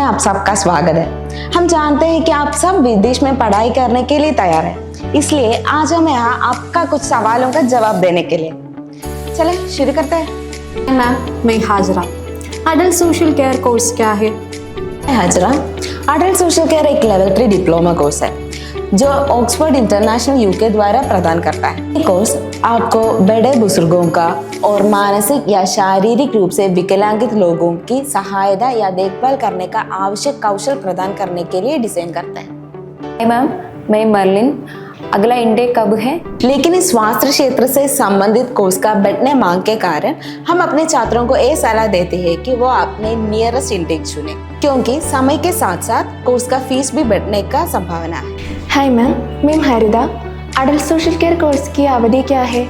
आप सबका स्वागत है। हम जानते हैं कि आप सब विदेश में पढ़ाई करने के लिए तैयार हैं, इसलिए आज हम यहाँ आपका कुछ सवालों का जवाब देने के लिए। चले शुरू करते हैं। मैम, मैं Hajra. Adult social care course क्या है? हाजरा, अडल्ट सोशल केयर एक लेवल 3 डिप्लोमा कोर्स है जो ऑक्सफोर्ड इंटरनेशनल यूके द्वारा प्रदान करता है। ये कोर्स आपको बड़े बुजुर्गों का और मानसिक या शारीरिक रूप से विकलांगित लोगों की सहायता या देखभाल करने का आवश्यक कौशल प्रदान करने के लिए डिजाइन करता है। मैम, मैं मर्लिन। अगला इंटेक कब है? लेकिन इस स्वास्थ्य क्षेत्र से संबंधित कोर्स का बढ़ने मांग के कारण हम अपने छात्रों को ये सलाह देते हैं कि वो अपने नियरेस्ट इंटेक चुने, क्योंकि समय के साथ साथ कोर्स का फीस भी बढ़ने का संभावना है। हाय मैम, मैं हरिदा। अडल्ट सोशल केयर कोर्स की अवधि क्या है?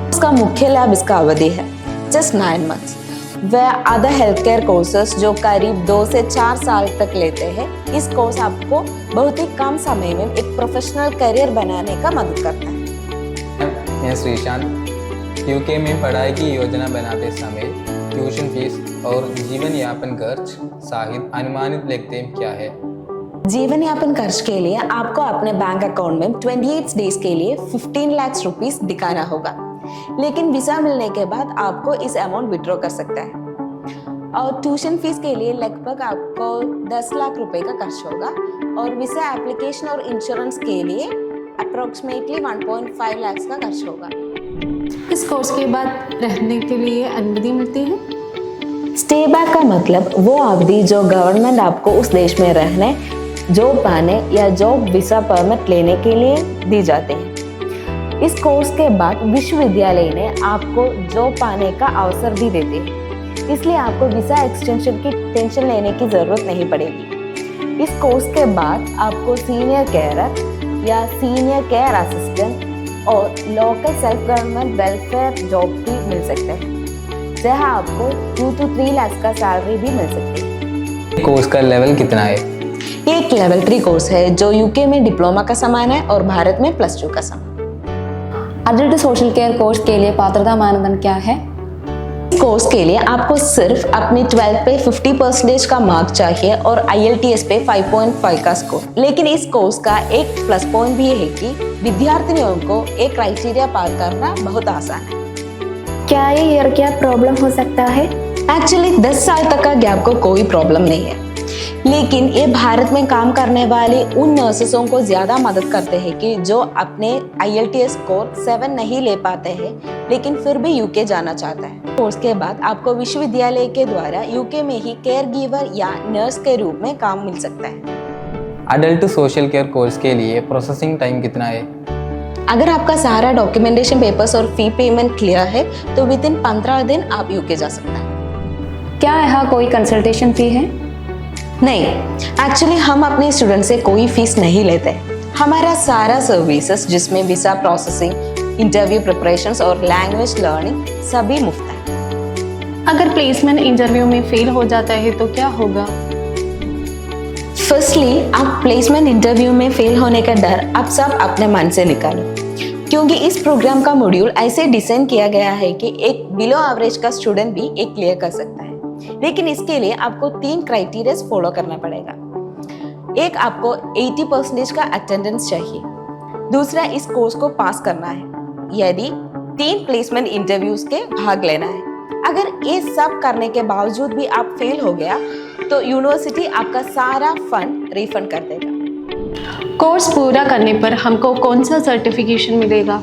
उसका मुख्य लाभ इसका अवधि है जस्ट 9 months। वह अदर हेल्थ केयर कोर्सेस जो करीब 2 से 4 साल तक लेते हैं। इस कोर्स आपको बहुत ही कम समय में एक प्रोफेशनल करियर बनाने का मदद करता है। मैं श्रीशांत। यूके में पढ़ाई की योजना बनाते समय ट्यूशन फीस और जीवन यापन खर्च सहित अनुमानित लिखते क्या है? जीवन यापन खर्च के लिए आपको अपने बैंक अकाउंट में 28 डेज के लिए 15 लाख रुपीस दिखाना होगा, लेकिन वीजा मिलने के बाद आपको इस अमाउंट विड्रॉ कर सकता है। और ट्यूशन फीस के लिए लगभग आपको 10 लाख रुपए का खर्च होगा और वीजा एप्लीकेशन और इंश्योरेंस के लिए अप्रोक्सीमेटली 1.5 लाख का खर्च होगा। इस कोर्स के बाद रहने के लिए अनुमति मिलती है? स्टे बैक का मतलब वो अवधि जो गवर्नमेंट आपको उस देश में रहने, जॉब पाने या जॉब वीजा परमिट लेने के लिए दी जाते हैं। इस कोर्स के बाद विश्वविद्यालय ने आपको जॉब पाने का अवसर भी देते हैं, इसलिए आपको वीजा एक्सटेंशन की टेंशन लेने की जरूरत नहीं पड़ेगी। इस कोर्स के बाद आपको सीनियर केयरर या सीनियर केयर असिस्टेंट और local self government welfare job भी मिल सकते हैं, जहां आपको 2 to 3 लाख का सैलरी भी मिल सकती है। कोर्स का लेवल कितना है? ये एक लेवल 3 कोर्स है जो यूके में डिप्लोमा का समान है और भारत में +2 का समान। अडल्ट सोशल केयर कोर्स के लिए पात्रता मानदंड क्या है? इस कोर्स के लिए आपको सिर्फ अपनी 12 पे 50% का मार्क चाहिए और IELTS पे 5.5 का स्कोर। लेकिन इस कोर्स का एक प्लस पॉइंट भी है कि विद्यार्थियों को एक क्राइटेरिया पार करना बहुत आसान है। क्या ये ईयर गैप प्रॉब्लम हो सकता है? एक्चुअली 10 साल तक का गैप को कोई प्रॉब्लम नहीं है, लेकिन ये भारत में काम करने वाले उन नर्सेसों को ज्यादा मदद करते हैं कि जो अपने IELTS स्कोर 7 नहीं ले पाते हैं लेकिन फिर भी यूके जाना चाहता है। कोर्स के बाद आपको विश्वविद्यालय के द्वारा यूके में ही केयर गिवर या नर्स के रूप में काम मिल सकता है। अडल्ट सोशल केयर कोर्स के लिए प्रोसेसिंग टाइम कितना है? अगर आपका सारा डॉक्यूमेंटेशन पेपर्स और फी पेमेंट क्लियर है तो विदिन 15 दिन आप यूके जा सकते हैं। क्या यहाँ कोई कंसल्टेशन फी है? नहीं, एक्चुअली हम अपने स्टूडेंट से कोई फीस नहीं लेते। हमारा सारा सर्विसेज जिसमें वीजा प्रोसेसिंग, इंटरव्यू प्रिपरेशंस और लैंग्वेज लर्निंग सभी मुफ्त है। अगर प्लेसमेंट इंटरव्यू में फेल हो जाता है तो क्या होगा? फर्स्टली, आप प्लेसमेंट इंटरव्यू में फेल होने का डर आप सब अपने मन से निकालो, क्योंकि इस प्रोग्राम का मॉड्यूल ऐसे डिजाइन किया गया है कि एक बिलो एवरेज का स्टूडेंट भी एक क्लियर कर सकता है। लेकिन इसके लिए आपको 3 क्राइटेरिया फॉलो करना पड़ेगा। एक, आपको 80% का अटेंडेंस चाहिए। दूसरा, इस कोर्स को पास करना है। यदि 3 प्लेसमेंट इंटरव्यूज के भाग लेना है। अगर ये सब करने के बावजूद भी आप फेल हो गया तो यूनिवर्सिटी आपका सारा फंड रिफंड कर देगा। कोर्स पूरा करने पर हमको कौन सा सर्टिफिकेशन मिलेगा?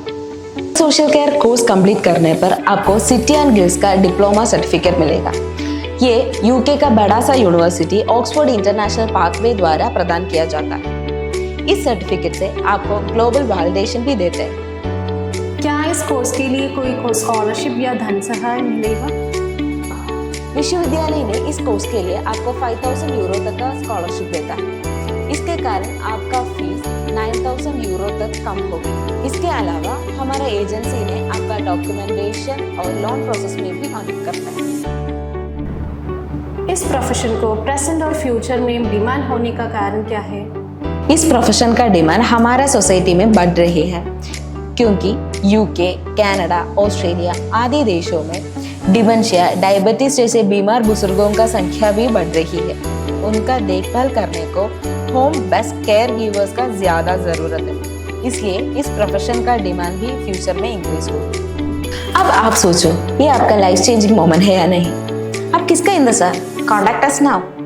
सोशल केयर कोर्स कंप्लीट करने पर आपको सिटी एंड गिल्ड्स का डिप्लोमा सर्टिफिकेट मिलेगा। ये यूके का बड़ा सा यूनिवर्सिटी ऑक्सफोर्ड इंटरनेशनल पाथवे द्वारा प्रदान किया जाता है। इस सर्टिफिकेट से आपको ग्लोबल वैलिडेशन भी देते हैं। क्या इस कोर्स के लिए कोई स्कॉलरशिप या धन सहाय मिलेगा? विश्वविद्यालय ने इस कोर्स के लिए आपको 5000 यूरो तक का स्कॉलरशिप देता है। इसके कारण आपका फीस 9000 यूरो तक कम होगी। इसके अलावा हमारा एजेंसी ने आपका डॉक्यूमेंटेशन और लोन प्रोसेस में भी मदद करता है। इस प्रोफेशन को प्रेजेंट और फ्यूचर में डिमांड होने का कारण क्या है? इस प्रोफेशन का डिमांड हमारा सोसाइटी में बढ़ रही है, क्योंकि यूके, कनाडा, ऑस्ट्रेलिया आदि देशों में डिमेंशिया, डायबिटीज जैसे बीमार बुजुर्गों का संख्या भी बढ़ रही है। उनका देखभाल करने को होम बेस्ड केयर गिवर्स का ज़्यादा ज़रूरत है। इसलिए इस प्रोफेशन का डिमांड भी फ्यूचर में इंक्रीज होगी। अब आप सोचो, ये आपका लाइफ चेंजिंग मोमेंट है या नहीं? आप किसका इंतजार? Contact us now.